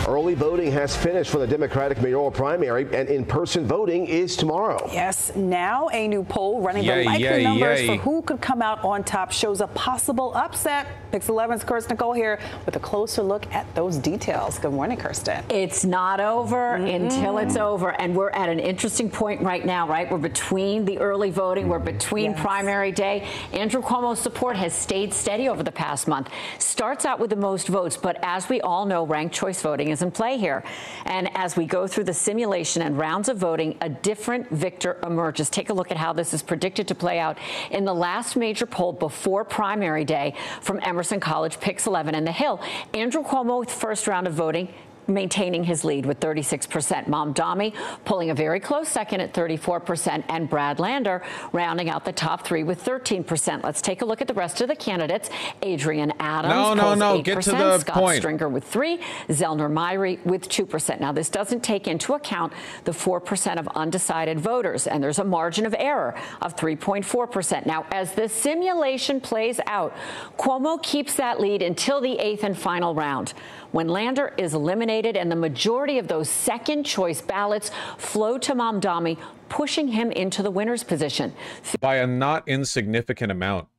Early voting has finished for the Democratic mayoral primary, and in-person voting is tomorrow. Yes, now a new poll running the likely numbers for who could come out on top shows a possible upset. Pix 11's Kirsten Nicole here with a closer look at those details. Good morning, Kirsten. It's not over until it's over, and we're at an interesting point right now, right? We're between the early voting, we're between primary day. Andrew Cuomo's support has stayed steady over the past month. Starts out with the most votes, but as we all know, ranked choice voting is in play here. And as we go through the simulation and rounds of voting, a different victor emerges. Take a look at how this is predicted to play out in the last major poll before primary day from Emerson College, Pix 11 and The Hill. Andrew Cuomo with first round of voting, maintaining his lead with 36%. Mamami pulling a very close second at 34%, and Brad Lander rounding out the top three with 13%. Let's take a look at the rest of the candidates. Adrian Adams pulls 8%, get to the Scott point. Stringer with 3%, Zellner Myrie with 2%. Now, this doesn't take into account the 4% of undecided voters, and there's a margin of error of 3.4%. Now, as the simulation plays out, Cuomo keeps that lead until the 8th and final round, when Lander is eliminated and the majority of those second choice ballots flow to Mamami, pushing him into the winner's position. By a not insignificant amount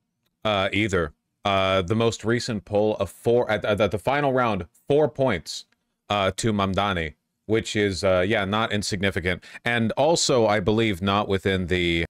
either. The most recent poll of 4 at the final round, 4 points to Mandani, which is, not insignificant. And also, I believe, not within the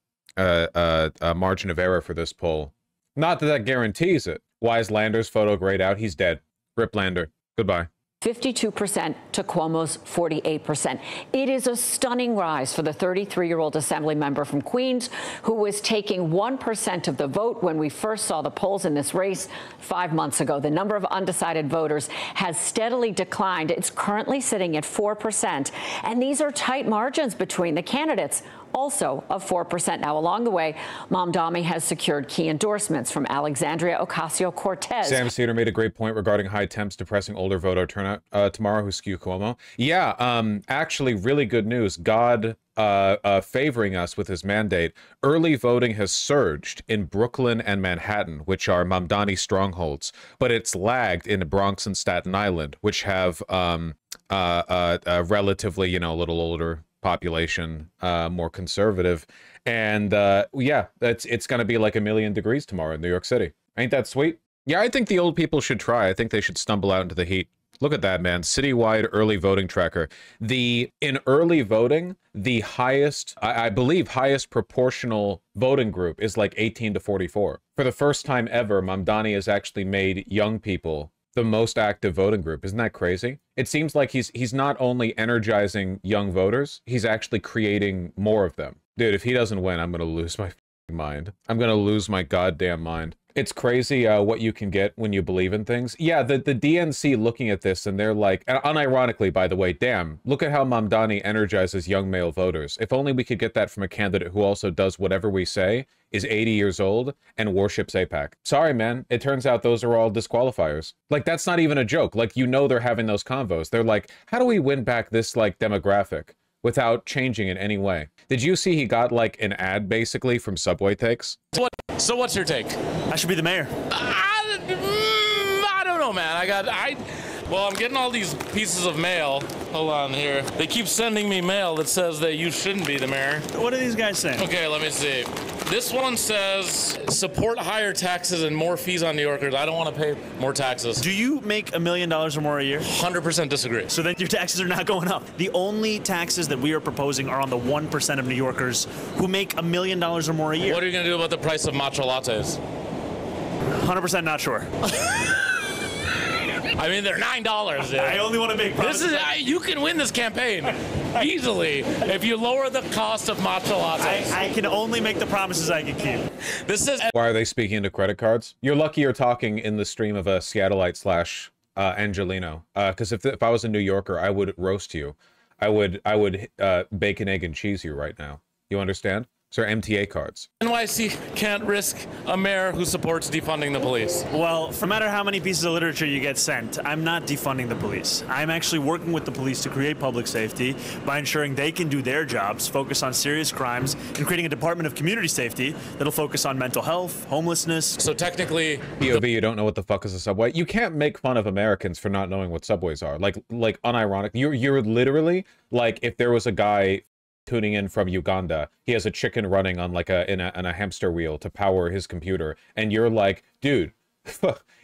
margin of error for this poll. Not that that guarantees it. Why is Lander's photo grayed out? He's dead. Rip Lander. Goodbye. 52% to Cuomo's 48%. It is a stunning rise for the 33-year-old assembly member from Queens, who was taking 1% of the vote when we first saw the polls in this race 5 months ago. The number of undecided voters has steadily declined. It's currently sitting at 4%. And these are tight margins between the candidates, also of 4%. Now, along the way, Mamami has secured key endorsements from Alexandria Ocasio-Cortez. Sam Cedar made a great point regarding high temps depressing older voter turnout tomorrow who skew Cuomo. Yeah, actually, really good news. God favoring us with his mandate. Early voting has surged in Brooklyn and Manhattan, which are Mamdani strongholds, but it's lagged in the Bronx and Staten Island, which have a relatively, a little older population, more conservative. And it's going to be like 1,000,000 degrees tomorrow in New York City. Ain't that sweet? Yeah, I think the old people should try. I think they should stumble out into the heat. Look at that, man. Citywide early voting tracker. In early voting, the highest, I believe, highest proportional voting group is like 18 to 44. For the first time ever, Mamdani has actually made young people the most active voting group. Isn't that crazy? It seems like he's not only energizing young voters, he's actually creating more of them. Dude, if he doesn't win, I'm gonna lose my mind. I'm gonna lose my goddamn mind. It's crazy what you can get when you believe in things. Yeah, the DNC looking at this and they're like, and unironically, by the way, damn, look at how Mamdani energizes young male voters. If only we could get that from a candidate who also does whatever we say, is 80 years old, and worships AIPAC. Sorry, man. It turns out those are all disqualifiers. Like, that's not even a joke. Like, they're having those convos. They're like, how do we win back this, like, demographic without changing in any way? Did you see he got, like, an ad, basically, from Subway Takes? So what's your take? I should be the mayor. I don't know, man. Well, I'm getting all these pieces of mail. Hold on here. They keep sending me mail that says that you shouldn't be the mayor. What are these guys saying? Okay, let me see. This one says, support higher taxes and more fees on New Yorkers. I don't want to pay more taxes. Do you make $1 million or more a year? 100% disagree. So then your taxes are not going up. The only taxes that we are proposing are on the 1% of New Yorkers who make $1 million or more a year. What are you going to do about the price of matcha lattes? 100% not sure. I mean, they're $9. Dude. I only want to make promises. You can win this campaign easily if you lower the cost of matcha lattes. I can only make the promises I can keep. This is. Why are they speaking into credit cards? You're lucky you're talking in the stream of a Seattleite slash Angelino. Because if I was a New Yorker, I would roast you. I would bacon, egg, and cheese you right now. You understand? or MTA cards. NYC can't risk a mayor who supports defunding the police. Well, no matter how many pieces of literature you get sent, I'm not defunding the police. I'm actually working with the police to create public safety by ensuring they can do their jobs, focus on serious crimes, and creating a Department of Community Safety that'll focus on mental health, homelessness. So technically, POV, you don't know what the fuck is a subway. You can't make fun of Americans for not knowing what subways are. Like unironic. You're literally like if there was a guy tuning in from Uganda, he has a chicken running on like in a hamster wheel to power his computer, and you're like, dude,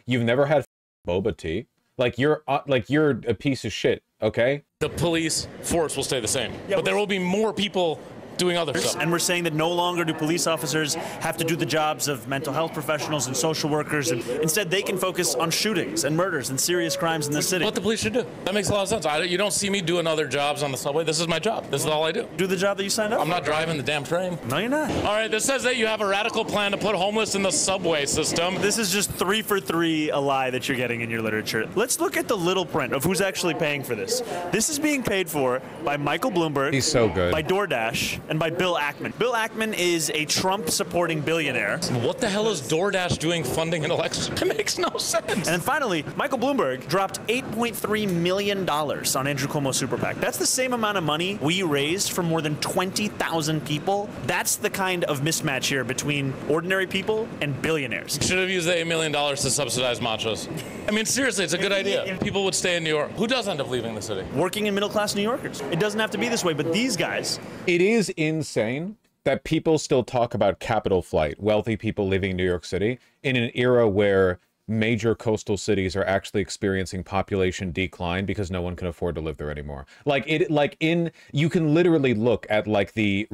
you've never had boba tea. Like you're a piece of shit. Okay. The police force will stay the same, but there will be more people doing other stuff. And we're saying that no longer do police officers have to do the jobs of mental health professionals and social workers, and instead they can focus on shootings and murders and serious crimes in the city. What the police should do. That makes a lot of sense. You don't see me doing other jobs on the subway. This is my job. This is all I do. Do the job that you signed up I'm not driving the damn train. No, you're not. All right, this says that you have a radical plan to put homeless in the subway system. This is just 3 for 3 a lie that you're getting in your literature. Let's look at the little print of who's actually paying for this. This is being paid for by Michael Bloomberg. He's so good. By DoorDash and by Bill Ackman. Bill Ackman is a Trump-supporting billionaire. What the hell is DoorDash doing funding an election? It makes no sense. And then finally, Michael Bloomberg dropped $8.3 million on Andrew Cuomo's super PAC. That's the same amount of money we raised for more than 20,000 people. That's the kind of mismatch here between ordinary people and billionaires. Should have used the $8 million to subsidize machos. I mean, seriously, it's a good idea. People would stay in New York. Who does end up leaving the city? Working and middle-class New Yorkers. It doesn't have to be this way, but these guys... It is insane that people still talk about capital flight, wealthy people leaving New York City, in an era where major coastal cities are actually experiencing population decline because no one can afford to live there anymore. You can literally look at like the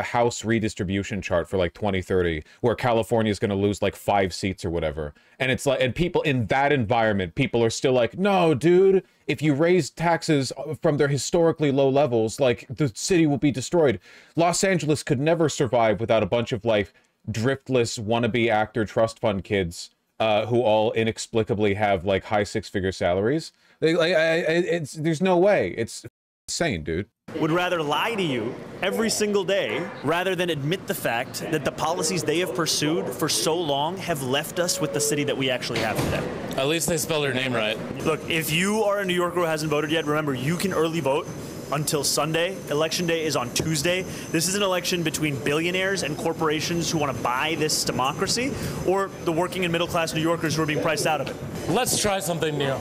house redistribution chart for like 2030, where California is going to lose like 5 seats or whatever. And it's like, and people in that environment, people are still like, no, dude, if you raise taxes from their historically low levels, like the city will be destroyed. Los Angeles could never survive without a bunch of like driftless wannabe actor trust fund kids who all inexplicably have like high 6-figure salaries. There's no way. It's insane, dude. Would rather lie to you every single day rather than admit the fact that the policies they have pursued for so long have left us with the city that we actually have today. At least they spelled her name right. Look, if you are a New Yorker who hasn't voted yet, remember, you can early vote until Sunday. Election day is on Tuesday. This is an election between billionaires and corporations who want to buy this democracy, or the working and middle-class New Yorkers who are being priced out of it. Let's try something new.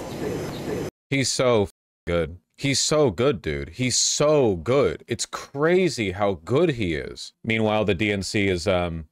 He's so good. He's so good, dude. He's so good. It's crazy how good he is. Meanwhile, the DNC is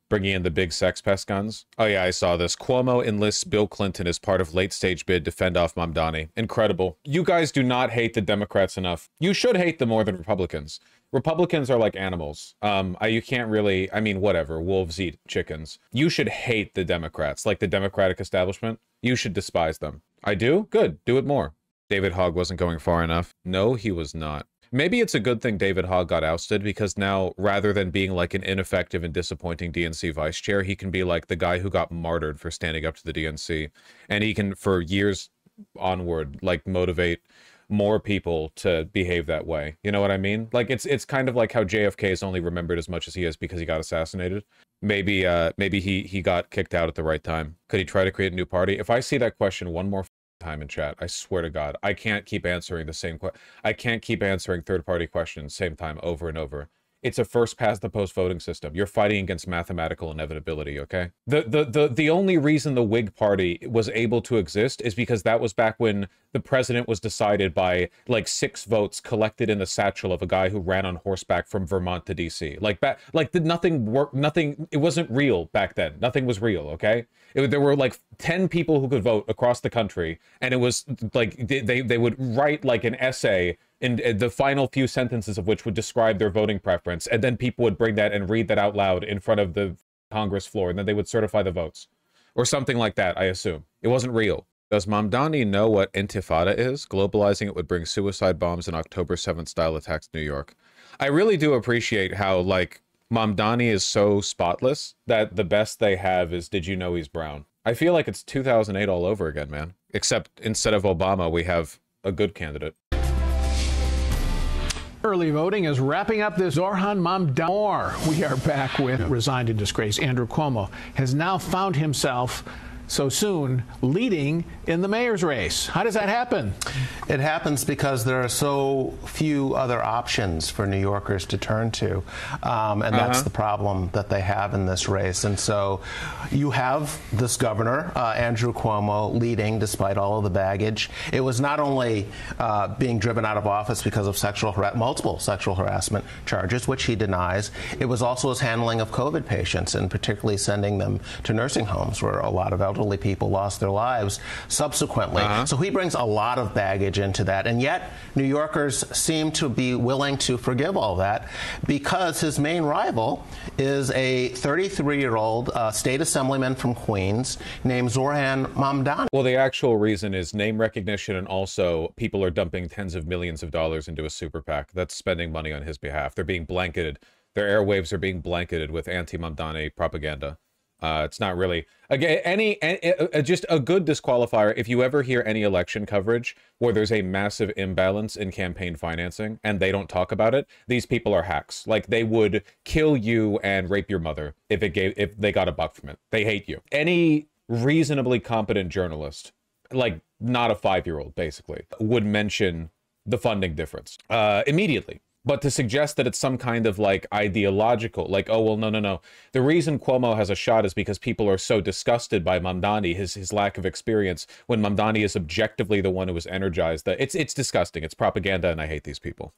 bringing in the big sex pest guns. Oh yeah, I saw this. Cuomo enlists Bill Clinton as part of late-stage bid to fend off Mamdani. Incredible. You guys do not hate the Democrats enough. You should hate them more than Republicans. Republicans are like animals. You can't really, I mean, whatever. Wolves eat chickens. You should hate the Democrats, like the Democratic establishment. You should despise them. I do? Good. Do it more. David Hogg wasn't going far enough. No, he was not. Maybe it's a good thing David Hogg got ousted, because now, rather than being like an ineffective and disappointing DNC vice chair, he can be like the guy who got martyred for standing up to the DNC. And he can, for years onward, like motivate more people to behave that way. You know what I mean? Like it's kind of like how JFK is only remembered as much as he is because he got assassinated. Maybe he got kicked out at the right time. Could he try to create a new party? If I see that question one more time in chat, I swear to God, I can't keep answering the same I can't keep answering third-party questions same time over and over. It's a first past the post voting system. You're fighting against mathematical inevitability, okay? The only reason the Whig Party was able to exist is because that was back when the president was decided by like 6 votes collected in the satchel of a guy who ran on horseback from Vermont to DC. Nothing worked, nothing, it wasn't real back then. Nothing was real, okay? There were like 10 people who could vote across the country, and it was like they would write like an essay, and the final few sentences of which would describe their voting preference, and then people would bring that and read that out loud in front of the Congress floor, and then they would certify the votes. Or something like that, I assume. It wasn't real. Does Mamdani know what intifada is? Globalizing it would bring suicide bombs and October 7th style attacks in New York. I really do appreciate how, like, Mamdani is so spotless that the best they have is, did you know he's brown? I feel like it's 2008 all over again, man. Except instead of Obama, we have a good candidate. Early voting is wrapping up this Doesnt Mamdani. We are back with resigned in disgrace. Andrew Cuomo has now found himself so soon leading in the mayor's race. How does that happen? It happens because there are so few other options for New Yorkers to turn to, and that's the problem that they have in this race. And so you have this governor, Andrew Cuomo, leading despite all of the baggage. It was not only being driven out of office because of multiple sexual harassment charges, which he denies. It was also his handling of COVID patients, and particularly sending them to nursing homes where a lot of elderly people lost their lives subsequently. So he brings a lot of baggage into that, and yet New Yorkers seem to be willing to forgive all that because his main rival is a 33-year-old state assemblyman from Queens named Doesnt Mamdani. Well, the actual reason is name recognition, and also people are dumping tens of millions of dollars into a super PAC that's spending money on his behalf. They're being blanketed. Their airwaves are being blanketed with anti-Mamdani propaganda. It's not really, again, just a good disqualifier. If you ever hear any election coverage where there's a massive imbalance in campaign financing and they don't talk about it, these people are hacks. Like, they would kill you and rape your mother if they got a buck from it. They hate you. Any reasonably competent journalist, like not a 5-year-old basically, would mention the funding difference immediately. But to suggest that it's some kind of like ideological, like, oh, well, no. The reason Cuomo has a shot is because people are so disgusted by Mamdani, his lack of experience, when Mamdani is objectively the one who was energized. It's disgusting. It's propaganda, and I hate these people.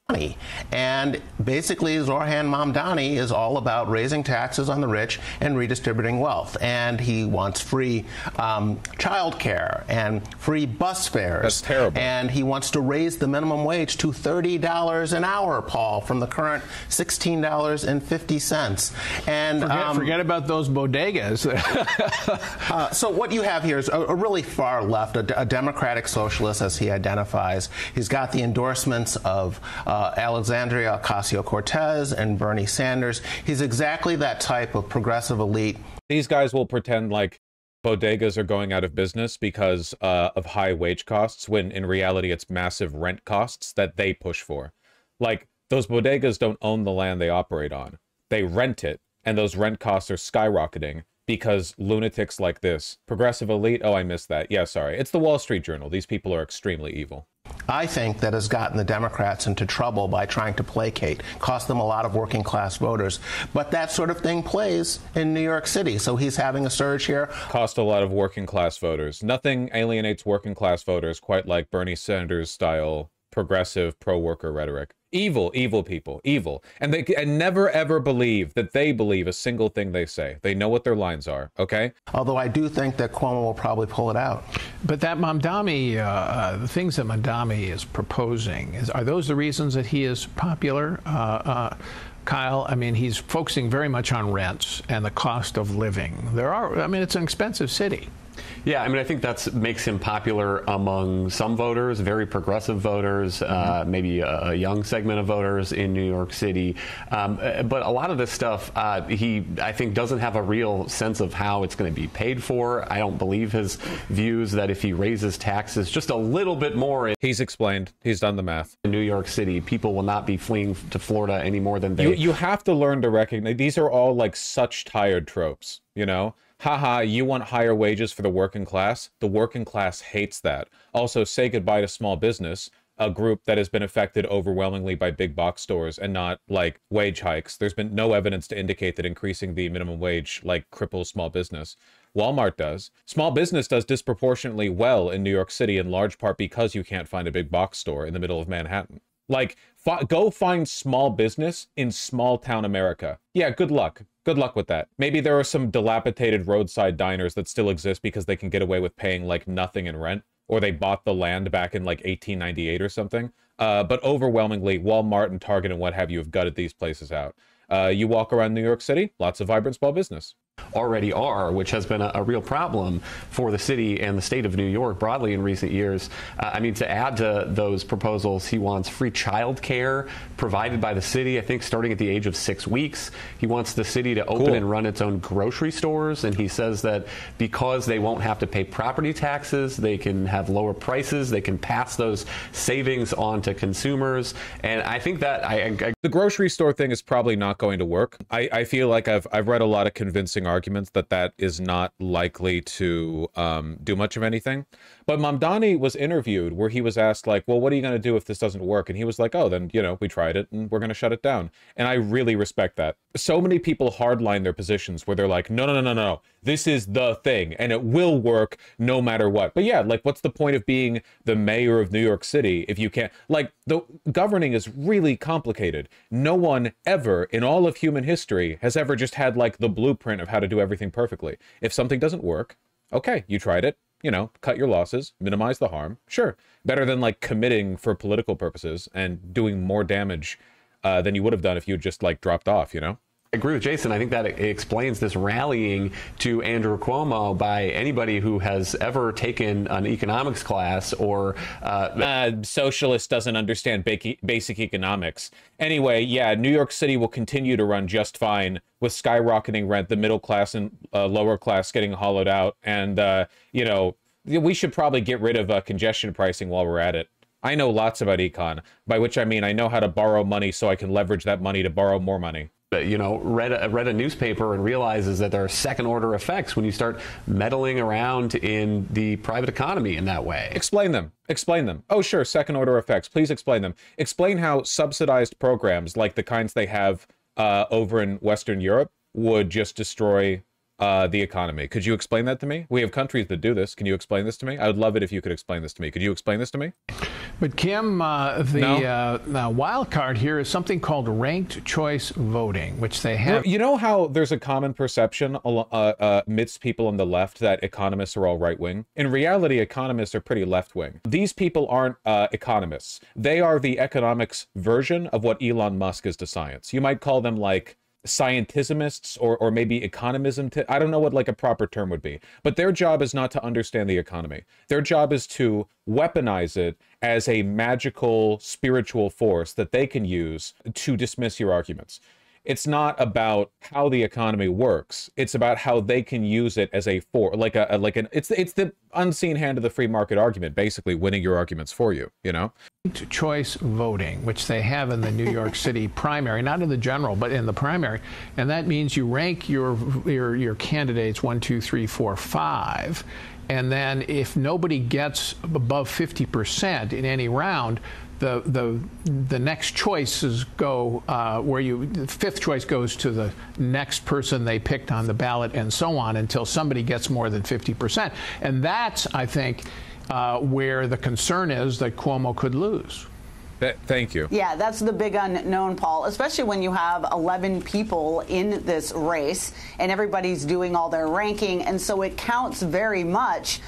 And basically, Doesnt Mamdani is all about raising taxes on the rich and redistributing wealth. And he wants free child care and free bus fares. That's terrible. And he wants to raise the minimum wage to $30 an hour, from the current $16.50. And forget about those bodegas. So what you have here is a really far left, a democratic socialist, as he identifies. He's got the endorsements of Alexandria Ocasio-Cortez and Bernie Sanders. He's exactly that type of progressive elite. These guys will pretend like bodegas are going out of business because of high wage costs, when in reality it's massive rent costs that they push for. Like, those bodegas don't own the land they operate on. They rent it, and those rent costs are skyrocketing because lunatics like this. Progressive elite? Oh, I missed that. Yeah, sorry. It's the Wall Street Journal. These people are extremely evil. I think that has gotten the Democrats into trouble by trying to placate, cost them a lot of working class voters. But that sort of thing plays in New York City. So he's having a surge here. Cost a lot of working class voters. Nothing alienates working class voters quite like Bernie Sanders style progressive pro-worker rhetoric. Evil, evil people, evil. And they never ever believe that they believe a single thing they say. They know what their lines are, okay? Although I do think that Cuomo will probably pull it out. But that Mamdani, the things that Mamdani is proposing, are those the reasons that he is popular? Kyle, I mean, he's focusing very much on rents and the cost of living. It's an expensive city. Yeah, I mean, I think that makes him popular among some voters, very progressive voters, maybe a young segment of voters in New York City. But a lot of this stuff, he, I think, doesn't have a real sense of how it's going to be paid for. I don't believe his views that if he raises taxes just a little bit more. He's explained. He's done the math. In New York City, people will not be fleeing to Florida any more than they... You have to learn to recognize, these are all like such tired tropes, you know? Haha, you want higher wages for the working class? The working class hates that. Also, say goodbye to small business, a group that has been affected overwhelmingly by big box stores and not, like, wage hikes. There's been no evidence to indicate that increasing the minimum wage, like, cripples small business. Walmart does. Small business does disproportionately well in New York City, in large part because you can't find a big box store in the middle of Manhattan. Like, go find small business in small town America. Yeah, good luck. Good luck with that. Maybe there are some dilapidated roadside diners that still exist because they can get away with paying like nothing in rent, or they bought the land back in like 1898 or something. But overwhelmingly, Walmart and Target and what have you have gutted these places out. You walk around New York City, lots of vibrant small business. already are, which has been a real problem for the city and the state of New York broadly in recent years. I mean, to add to those proposals, he wants free child care provided by the city, I think starting at the age of 6 weeks. He wants the city to open and run its own grocery stores, and he says that because they won't have to pay property taxes, they can have lower prices, they can pass those savings on to consumers. And I think that the grocery store thing is probably not going to work. I feel like I've read a lot of convincing arguments that is not likely to do much of anything. But Mandani was interviewed where he was asked, like, well, what are you going to do if this doesn't work? And he was like, oh, then, you know, we tried it and we're going to shut it down. And I really respect that. So many people hardline their positions where they're like, no, this is the thing and it will work no matter what. But yeah, like, what's the point of being the mayor of New York City if you can't, like, the governing is really complicated. No one ever in all of human history has ever just had like the blueprint of how to do everything perfectly. If something doesn't work, okay, you tried it. You know, cut your losses, minimize the harm. Sure. Better than like committing for political purposes and doing more damage than you would have done if you just like dropped off, you know? I agree with Jason. I think that explains this rallying to Andrew Cuomo by anybody who has ever taken an economics class or socialist doesn't understand basic economics. Anyway, yeah, New York City will continue to run just fine with skyrocketing rent, the middle class and lower class getting hollowed out. And, you know, we should probably get rid of congestion pricing while we're at it. I know lots about econ, by which I mean I know how to borrow money so I can leverage that money to borrow more money. You know, read a newspaper and realizes that there are second order effects when you start meddling around in the private economy in that way. Explain them. Explain them. Oh, sure. Second order effects. Please explain them. Explain how subsidized programs like the kinds they have over in Western Europe would just destroy the economy. Could you explain that to me? We have countries that do this. Can you explain this to me? I would love it if you could explain this to me. Could you explain this to me? But Kim, the wild card here is something called ranked choice voting, which they have. You know how there's a common perception amidst people on the left that economists are all right-wing? In reality, economists are pretty left-wing. These people aren't economists. They are the economics version of what Elon Musk is to science. You might call them like scientismists or maybe economism. I don't know what like a proper term would be, but their job is not to understand the economy. Their job is to weaponize it as a magical spiritual force that they can use to dismiss your arguments. It's not about how the economy works. It's about how they can use it as a force, it's the unseen hand of the free market argument, basically winning your arguments for you, you know? Choice voting, which they have in the New York City primary, not in the general, but in the primary. And that means you rank your candidates 1, 2, 3, 4, 5. And then if nobody gets above 50% in any round, the next choices go the fifth choice goes to the next person they picked on the ballot, and so on until somebody gets more than 50%. And that's, I think, where the concern is that Cuomo could lose. Thank you. Yeah, that's the big unknown, Paul, especially when you have 11 people in this race and everybody's doing all their ranking. And so it counts very much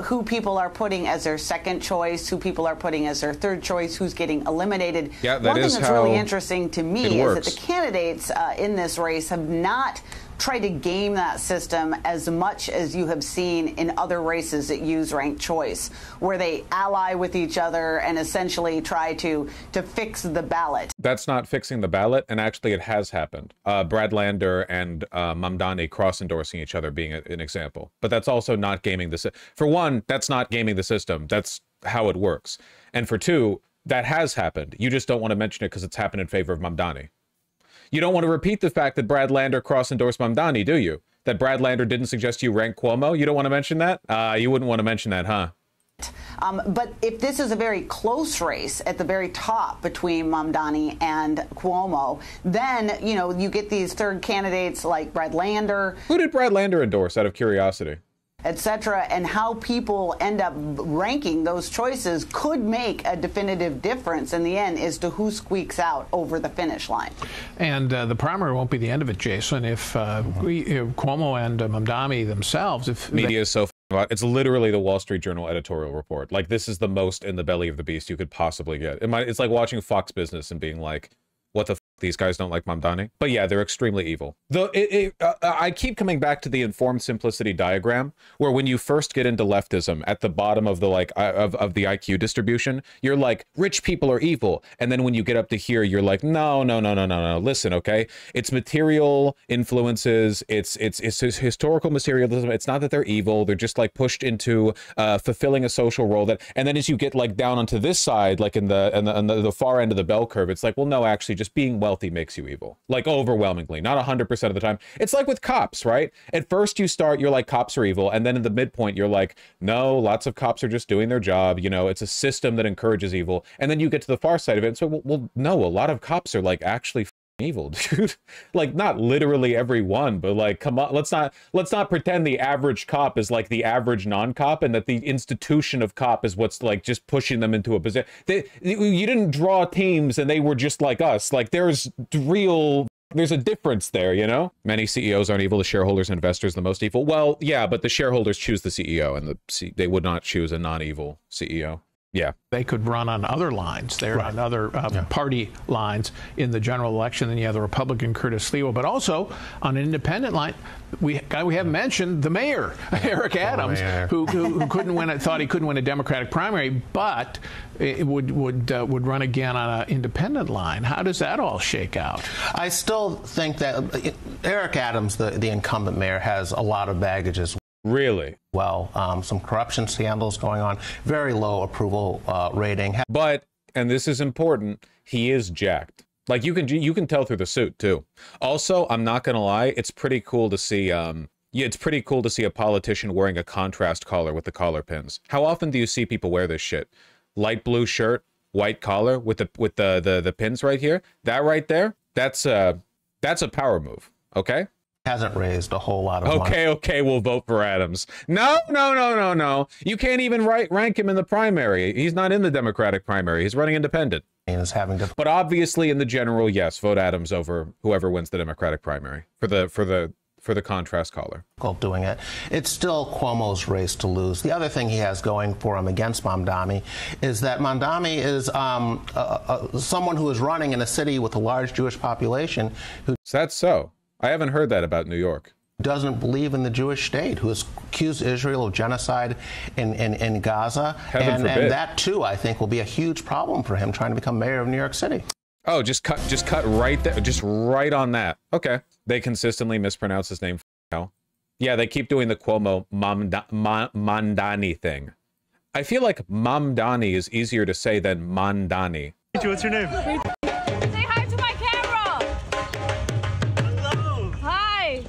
who people are putting as their second choice, who people are putting as their third choice, who's getting eliminated. Yeah, One thing that's really interesting to me is that the candidates in this race have not try to game that system as much as you have seen in other races that use ranked choice, where they ally with each other and essentially try to fix the ballot. That's not fixing the ballot, and actually it has happened. Brad Lander and Mamdani cross-endorsing each other being an example. But that's also not gaming the system. For one, that's not gaming the system. That's how it works. And for two, that has happened. You just don't want to mention it because it's happened in favor of Mamdani. You don't want to repeat the fact that Brad Lander cross-endorsed Mamdani, do you? That Brad Lander didn't suggest you rank Cuomo? You don't want to mention that? You wouldn't want to mention that, huh? But if this is a very close race at the very top between Mamdani and Cuomo, then, you know, you get these third candidates like Brad Lander. Who did Brad Lander endorse, out of curiosity? Etc. And how people end up ranking those choices could make a definitive difference in the end as to who squeaks out over the finish line. And the primary won't be the end of it, Jason. If Cuomo and Mamdani themselves, if media is so it's literally the Wall Street Journal editorial report. Like, this is the most in the belly of the beast you could possibly get. It's like watching Fox Business and being like, what the These guys don't like Mamdani. But yeah, they're extremely evil. Though I keep coming back to the informed simplicity diagram, where when you first get into leftism, at the bottom of the of the IQ distribution, you're like, rich people are evil. And then when you get up to here, you're like, no. Listen, okay? It's material influences. It's historical materialism. It's not that they're evil. They're just like pushed into fulfilling a social role. That, and then as you get like down onto this side, like in the far end of the bell curve, it's like, well, no, actually, just being wealthy makes you evil. Like overwhelmingly, not 100% of the time. It's like with cops, right? At first you start, you're like, cops are evil. And then in the midpoint, you're like, no, lots of cops are just doing their job. You know, it's a system that encourages evil. And then you get to the far side of it. And so, well, no, a lot of cops are like actually evil, dude. Like not literally every one, but like, come on, let's not pretend the average cop is like the average non-cop, and that the institution of cop is what's like just pushing them into a position. You didn't draw teams and they were just like us. Like there's a difference there, you know? Many CEOs aren't evil. The shareholders and investors the most evil. Well, yeah, but the shareholders choose the CEO, and they would not choose a non-evil CEO. Yeah. They could run on other lines. They're right. On other party lines in the general election. Then you have the Republican Curtis Sliwa, but also on an independent line, we haven't mentioned the mayor, Eric Adams, who couldn't win. Thought he couldn't win a Democratic primary, but it would run again on an independent line. How does that all shake out? I still think that Eric Adams, the incumbent mayor, has a lot of baggage as well. Really? Well, some corruption scandals going on, very low approval rating. But, and this is important, he is jacked. Like you can tell through the suit too. Also, I'm not gonna lie, it's pretty cool to see. It's pretty cool to see a politician wearing a contrast collar with the collar pins. How often do you see people wear this shit? Light blue shirt, white collar with the pins right here. That right there, that's a power move. Okay. Hasn't raised a whole lot of money. Okay, we'll vote for Adams. No. You can't even rank him in the primary. He's not in the Democratic primary. He's running independent. But obviously in the general, yes, vote Adams over whoever wins the Democratic primary for the contrast collar. Doing it. It's still Cuomo's race to lose. The other thing he has going for him against Mamdani is that Mandani is someone who is running in a city with a large Jewish population. That's so. I haven't heard that about New York. Doesn't believe in the Jewish state, who has accused Israel of genocide in Gaza. And that, too, I think, will be a huge problem for him trying to become mayor of New York City. Oh, just cut right there, just right on that. Okay. They consistently mispronounce his name. Yeah, they keep doing the Cuomo Mandani thing. I feel like Mamdani is easier to say than Mandani. What's your name?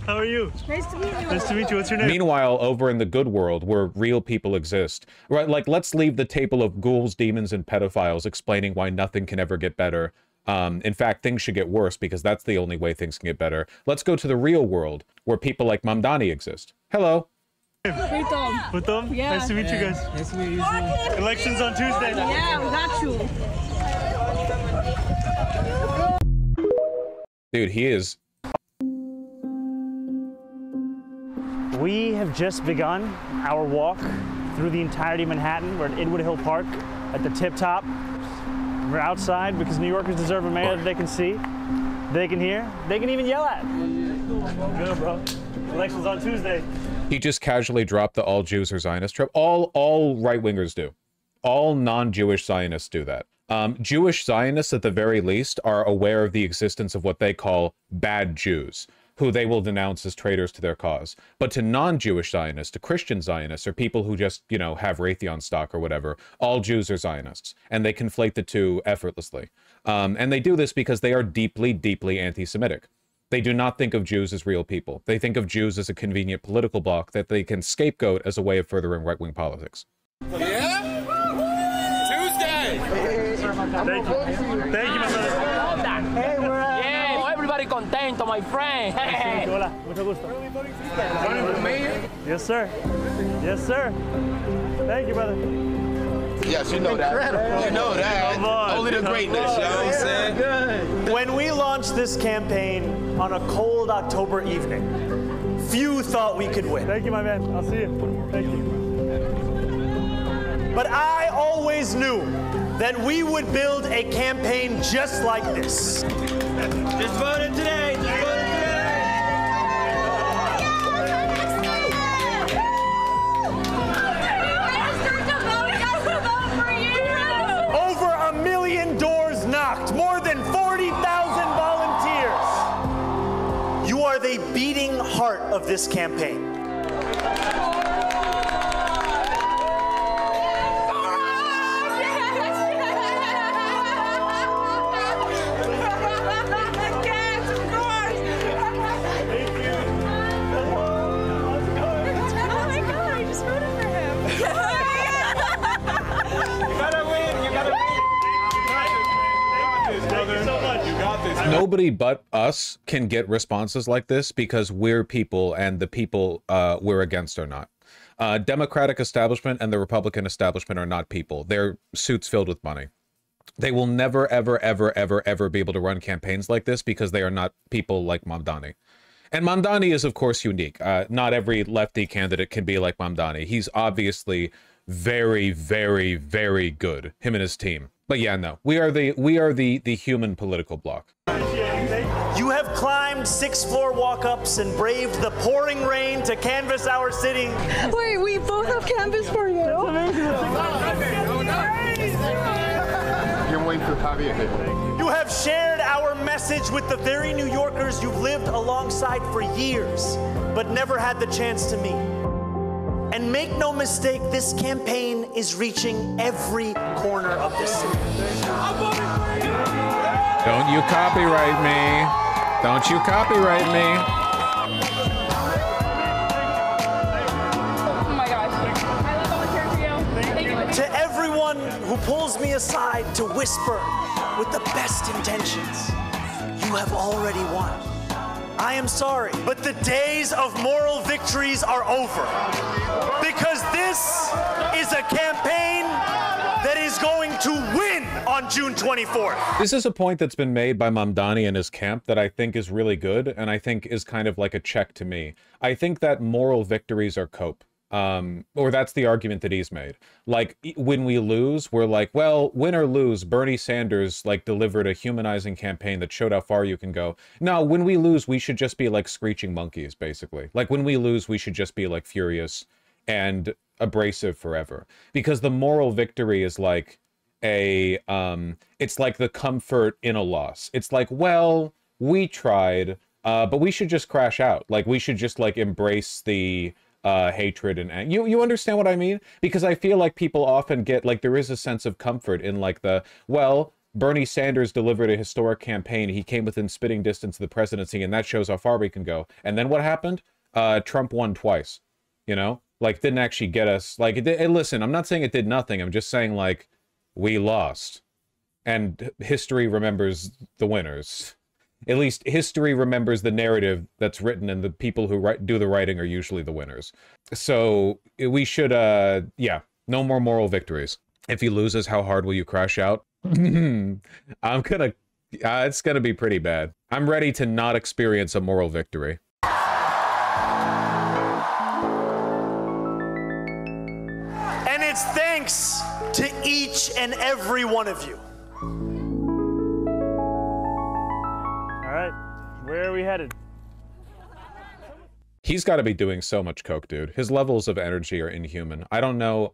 How are you? Nice to meet you. Nice to meet you. What's your name? Meanwhile, over in the good world, where real people exist, right? Like, let's leave the table of ghouls, demons, and pedophiles explaining why nothing can ever get better. In fact, things should get worse because that's the only way things can get better. Let's go to the real world, where people like Mamdani exist. Hello. Hey, Tom. With Tom? Yeah. Nice to meet you guys. Nice to meet you. Elections on Tuesday. Yeah, we got you. Dude, he is... We have just begun our walk through the entirety of Manhattan. We're at Inwood Hill Park at the tip top. We're outside because New Yorkers deserve a mayor that they can see, they can hear, they can even yell at. Good, bro. Elections on Tuesday. He just casually dropped the all Jews are Zionist trip. All right-wingers do. All non-Jewish Zionists do that. Jewish Zionists, at the very least, are aware of the existence of what they call bad Jews, who they will denounce as traitors to their cause. But to non-Jewish Zionists, to Christian Zionists, or people who just, you know, have Raytheon stock or whatever, all Jews are Zionists. And they conflate the two effortlessly. And they do this because they are deeply, deeply anti-Semitic. They do not think of Jews as real people. They think of Jews as a convenient political bloc that they can scapegoat as a way of furthering right-wing politics. Yeah? Tuesday! Thank you. Thank you, my brother. Hey, we're everybody contento, my friend. Hey. Hola, mucho gusto. Yes, sir. Yes, sir. Thank you, brother. Yes, you know that. You know that. Come on. Only the greatness, you know what I'm saying? Good. When we launched this campaign on a cold October evening, few thought we could win. Thank you, my man. I'll see you. Thank you. But I always knew that we would build a campaign just like this. Just voted today. Just voted today. Over 1 million doors knocked, more than 40,000 volunteers. You are the beating heart of this campaign. Nobody but us can get responses like this because we're people and the people we're against are not. Democratic establishment and the Republican establishment are not people. They're suits filled with money. They will never, ever, ever, ever, ever be able to run campaigns like this because they are not people like Mandani. And Mandani is, of course, unique. Not every lefty candidate can be like Mandani. He's obviously very, very, very good, him and his team. But yeah, no, we are the human political bloc. You have climbed 6th-floor walk-ups and braved the pouring rain to canvass our city. Wait, we both have canvas for you. Can't wait to have you here. You have shared our message with the very New Yorkers you've lived alongside for years, but never had the chance to meet. And make no mistake, this campaign is reaching every corner of this city. Don't you copyright me. Don't you copyright me. Oh my gosh. I love volunteering for you. Thank you. To everyone who pulls me aside to whisper with the best intentions, you have already won. I am sorry, but the days of moral victories are over. Because this is a campaign that is going to win on June 24th. This is a point that's been made by Mamdani and his camp that I think is really good, and I think is kind of like a check to me. I think that moral victories are cope. Or that's the argument that he's made. Like, when we lose, we're like, well, win or lose, Bernie Sanders, like, delivered a humanizing campaign that showed how far you can go. No, when we lose, we should just be like screeching monkeys, basically. Like, when we lose, we should just be like furious and abrasive forever. Because the moral victory is like it's like the comfort in a loss. It's like, well, we tried, but we should just crash out. Like, we should just like embrace the hatred and anger. You understand what I mean? Because I feel like people often get like, there is a sense of comfort in like well, Bernie Sanders delivered a historic campaign. He came within spitting distance of the presidency, and that shows how far we can go. And then what happened? Trump won twice, you know? Like, didn't actually get us, like, listen, I'm not saying it did nothing. I'm just saying, like, we lost. And history remembers the winners. At least history remembers the narrative that's written, and the people who do the writing are usually the winners. So we should, yeah, no more moral victories. If he loses, how hard will you crash out? It's gonna be pretty bad. I'm ready to not experience a moral victory. And it's thanks to each and every one of you. All right, where are we headed? He's got to be doing so much coke, dude. His levels of energy are inhuman. I don't know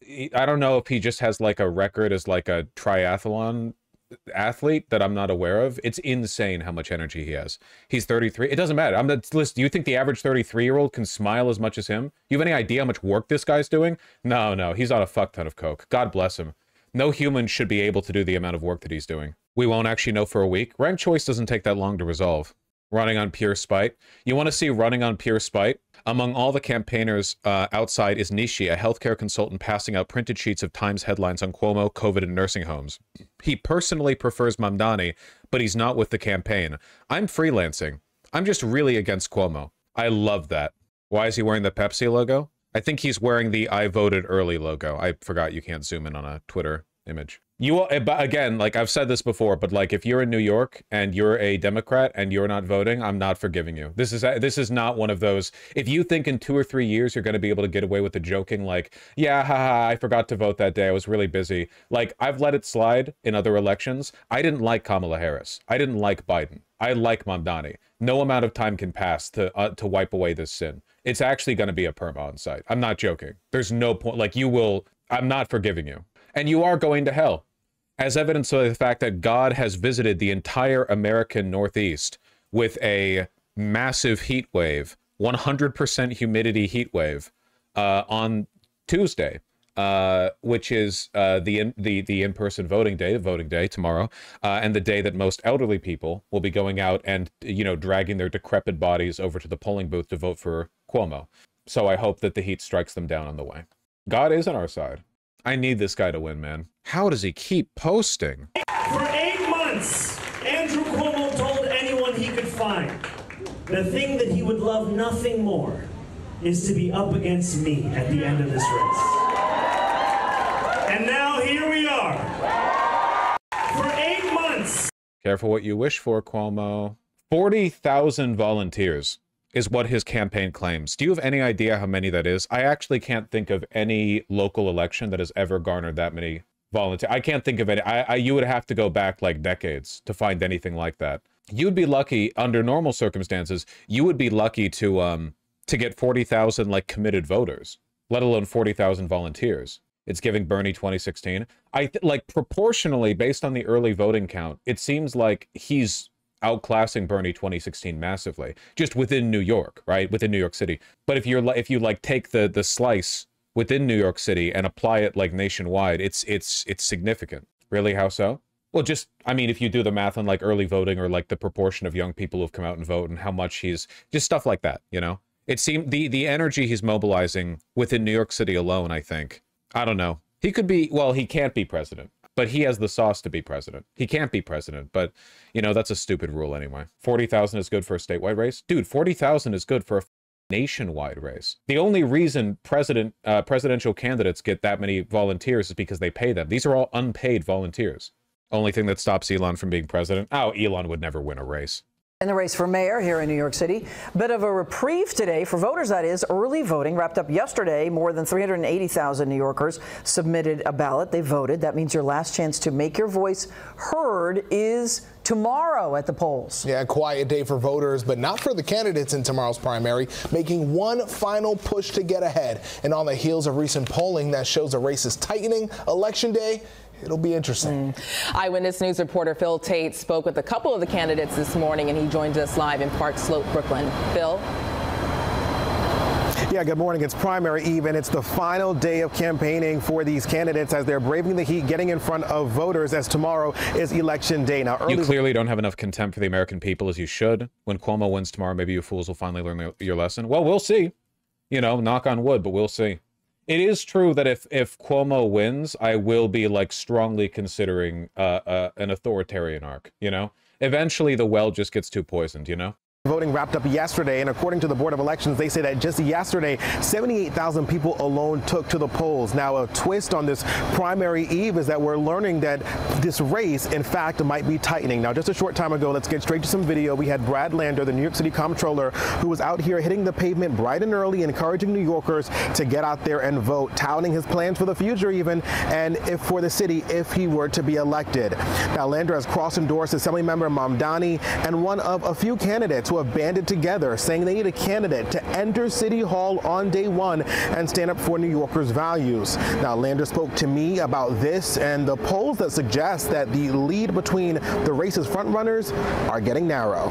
if he just has like a record as like a triathlon athlete that I'm not aware of. It's insane how much energy he has. He's 33. It doesn't matter. Listen, do you think the average 33-year-old can smile as much as him? You have any idea how much work this guy's doing? No, he's on a fuck ton of coke. God bless him. No human should be able to do the amount of work that he's doing. We won't actually know for a week. Ranked choice doesn't take that long to resolve. Running on pure spite. You want to see running on pure spite? Among all the campaigners outside is Nishi, a healthcare consultant passing out printed sheets of Times headlines on Cuomo, COVID, and nursing homes. He personally prefers Mamdani, but he's not with the campaign. I'm freelancing. I'm just really against Cuomo. I love that. Why is he wearing the Pepsi logo? I think he's wearing the I voted early logo. I forgot you can't zoom in on a Twitter image. You again, like I've said this before, but like if you're in New York and you're a Democrat and you're not voting, I'm not forgiving you. This is not one of those. If you think in 2 or 3 years you're going to be able to get away with the joking, like, yeah, haha, I forgot to vote that day, I was really busy. Like, I've let it slide in other elections. I didn't like Kamala Harris. I didn't like Biden. I like Mandani. No amount of time can pass to wipe away this sin. It's actually going to be a perma on site. I'm not joking. There's no point. Like, you will. I'm not forgiving you, and you are going to hell. As evidence of the fact that God has visited the entire American Northeast with a massive heat wave, 100% humidity heat wave, on Tuesday, which is the in-person voting day tomorrow, and the day that most elderly people will be going out and, you know, dragging their decrepit bodies over to the polling booth to vote for Cuomo. So I hope that the heat strikes them down on the way. God is on our side. I need this guy to win, man. How does he keep posting? For 8 months, Andrew Cuomo told anyone he could find the thing that he would love nothing more is to be up against me at the end of this race. And now here we are. For 8 months. Careful what you wish for, Cuomo. 40,000 volunteers is what his campaign claims. Do you have any idea how many that is? I actually can't think of any local election that has ever garnered that many volunteers. I can't think of any. You would have to go back like decades to find anything like that. You'd be lucky under normal circumstances. You would be lucky to get 40,000 like committed voters, let alone 40,000 volunteers. It's giving Bernie 2016. Like proportionally, based on the early voting count, it seems like he's outclassing Bernie 2016 massively, just within New York, right? Within New York City. But if you like take the slice within New York City and apply it like nationwide, it's significant. Really? How so? Well, just, I mean, if you do the math on like early voting or like the proportion of young people who've come out and vote and how much he's just stuff like that, you know? It seemed the energy he's mobilizing within New York City alone, I think. I don't know. He could be, well, he can't be president, but he has the sauce to be president. He can't be president, but, you know, that's a stupid rule anyway. 40,000 is good for a statewide race? Dude, 40,000 is good for a nationwide race. The only reason presidential candidates get that many volunteers is because they pay them. These are all unpaid volunteers. Only thing that stops Elon from being president? Oh, Elon would never win a race. In the race for mayor here in New York City, bit of a reprieve today for voters, that is. Early voting wrapped up yesterday. More than 380,000 New Yorkers submitted a ballot. They voted. That means your last chance to make your voice heard is tomorrow at the polls. Yeah, a quiet day for voters, but not for the candidates in tomorrow's primary, making one final push to get ahead. And on the heels of recent polling that shows the race is tightening, Election Day, it'll be interesting. Eyewitness News reporter Phil Tate spoke with a couple of the candidates this morning, and he joins us live in Park Slope, Brooklyn. Phil? Yeah, good morning. It's primary eve, and it's the final day of campaigning for these candidates as they're braving the heat, getting in front of voters, as tomorrow is Election Day. Now, you clearly don't have enough contempt for the American people, as you should. When Cuomo wins tomorrow, maybe you fools will finally learn your lesson. Well, we'll see. You know, knock on wood, but we'll see. It is true that if Cuomo wins, I will be like strongly considering an authoritarian arc, you know? Eventually the well just gets too poisoned, you know? Voting wrapped up yesterday, and according to the Board of Elections, they say that just yesterday, 78,000 people alone took to the polls. Now, a twist on this primary eve is that we're learning that this race, in fact, might be tightening. Now, just a short time ago, let's get straight to some video. We had Brad Lander, the New York City comptroller, who was out here hitting the pavement bright and early, encouraging New Yorkers to get out there and vote, touting his plans for the future even, and if for the city, if he were to be elected. Now, Lander has cross-endorsed Assemblymember Mamdani and one of a few candidates who have banded together, saying they need a candidate to enter City Hall on day one and stand up for New Yorkers' values. Now, Lander spoke to me about this and the polls that suggest that the lead between the race's frontrunners are getting narrow.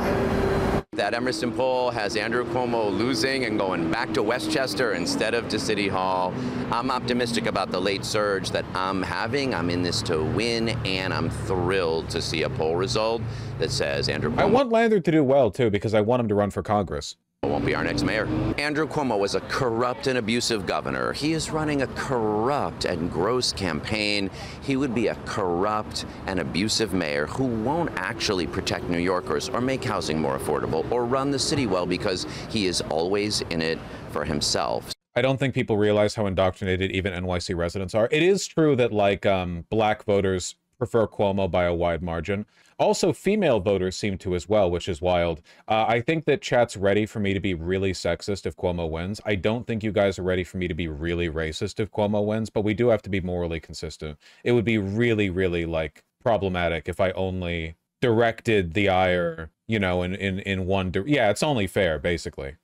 That Emerson poll has Andrew Cuomo losing and going back to Westchester instead of to City Hall. I'm optimistic about the late surge that I'm having. I'm in this to win, and I'm thrilled to see a poll result that says Andrew Cuomo. I want Lander to do well, too, because I want him to run for Congress. Won't be our next mayor. Andrew Cuomo was a corrupt and abusive governor. He is running a corrupt and gross campaign. He would be a corrupt and abusive mayor who won't actually protect New Yorkers or make housing more affordable or run the city well because he is always in it for himself. I don't think people realize how indoctrinated even NYC residents are. It is true that, like, black voters prefer Cuomo by a wide margin. Also, female voters seem to as well, which is wild. I think that chat's ready for me to be really sexist if Cuomo wins. I don't think you guys are ready for me to be really racist if Cuomo wins, but we do have to be morally consistent. It would be really, really, like, problematic if I only directed the ire, you know, in one... Yeah, it's only fair, basically.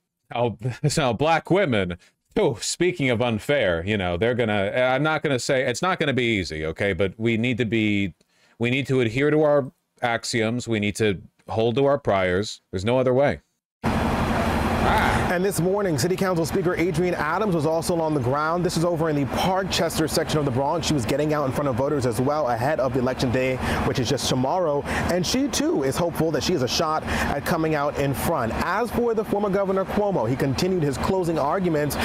So black women... Oh, speaking of unfair, you know, they're gonna... I'm not gonna say... It's not gonna be easy, okay? But we need to adhere to our axioms. We need to hold to our priors. There's no other way. And this morning, City Council Speaker Adrienne Adams was also on the ground. This is over in the Parkchester section of the Bronx. She was getting out in front of voters as well ahead of the Election Day, which is just tomorrow. And she, too, is hopeful that she has a shot at coming out in front. As for the former Governor Cuomo, he continued his closing arguments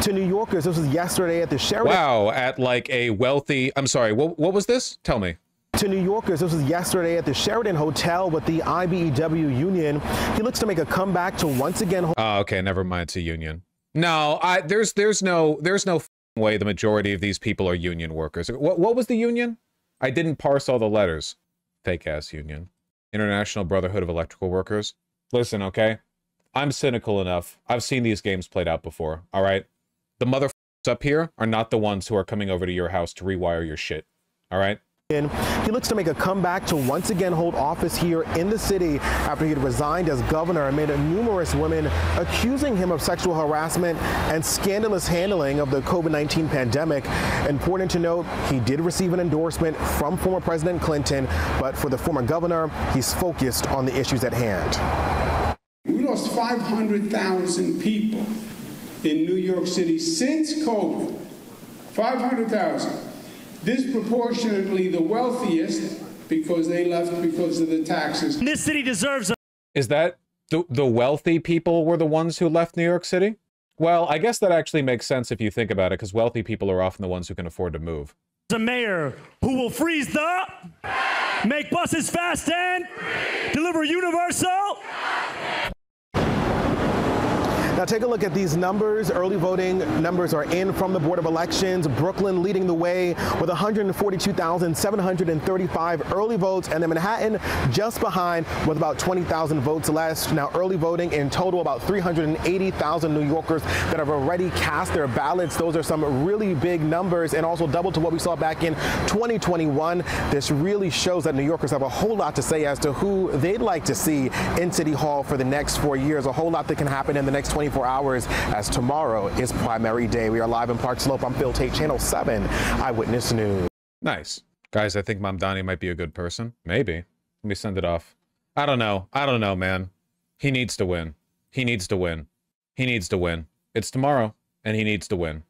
to New Yorkers. This was yesterday at the Sheridan. Wow, at like a wealthy... I'm sorry, what was this? Tell me. To New Yorkers, this was yesterday at the Sheridan Hotel with the IBEW union. He looks to make a comeback to once again... Oh, okay, never mind. It's a union. No, there's no way the majority of these people are union workers. What was the union? I didn't parse all the letters. Fake ass union. International Brotherhood of Electrical Workers. Listen, okay? I'm cynical enough. I've seen these games played out before, all right? The motherfuckers up here are not the ones who are coming over to your house to rewire your shit, all right? He looks to make a comeback to once again hold office here in the city after he had resigned as governor amid numerous women accusing him of sexual harassment and scandalous handling of the COVID-19 pandemic. Important to note, he did receive an endorsement from former President Clinton, but for the former governor, he's focused on the issues at hand. We lost 500,000 people in New York City since COVID. 500,000. Disproportionately the wealthiest because they left because of the taxes. This city deserves a... Is that the wealthy people were the ones who left New York City? Well, I guess that actually makes sense if you think about it, because wealthy people are often the ones who can afford to move. A mayor who will freeze the... make buses fast and... deliver universal... Now take a look at these numbers. Early voting numbers are in from the Board of Elections. Brooklyn leading the way with 142,735 early votes, and then Manhattan just behind with about 20,000 votes less. Now early voting in total, about 380,000 New Yorkers that have already cast their ballots. Those are some really big numbers, and also double to what we saw back in 2021. This really shows that New Yorkers have a whole lot to say as to who they'd like to see in City Hall for the next 4 years. A whole lot that can happen in the next 24 hours, as tomorrow is primary day. We are live in Park Slope. I'm Phil Tate, Channel 7 Eyewitness News. Nice. Guys, I think Mamdani might be a good person. Maybe. Let me send it off. I don't know, man. He needs to win. He needs to win. He needs to win. It's tomorrow, and he needs to win.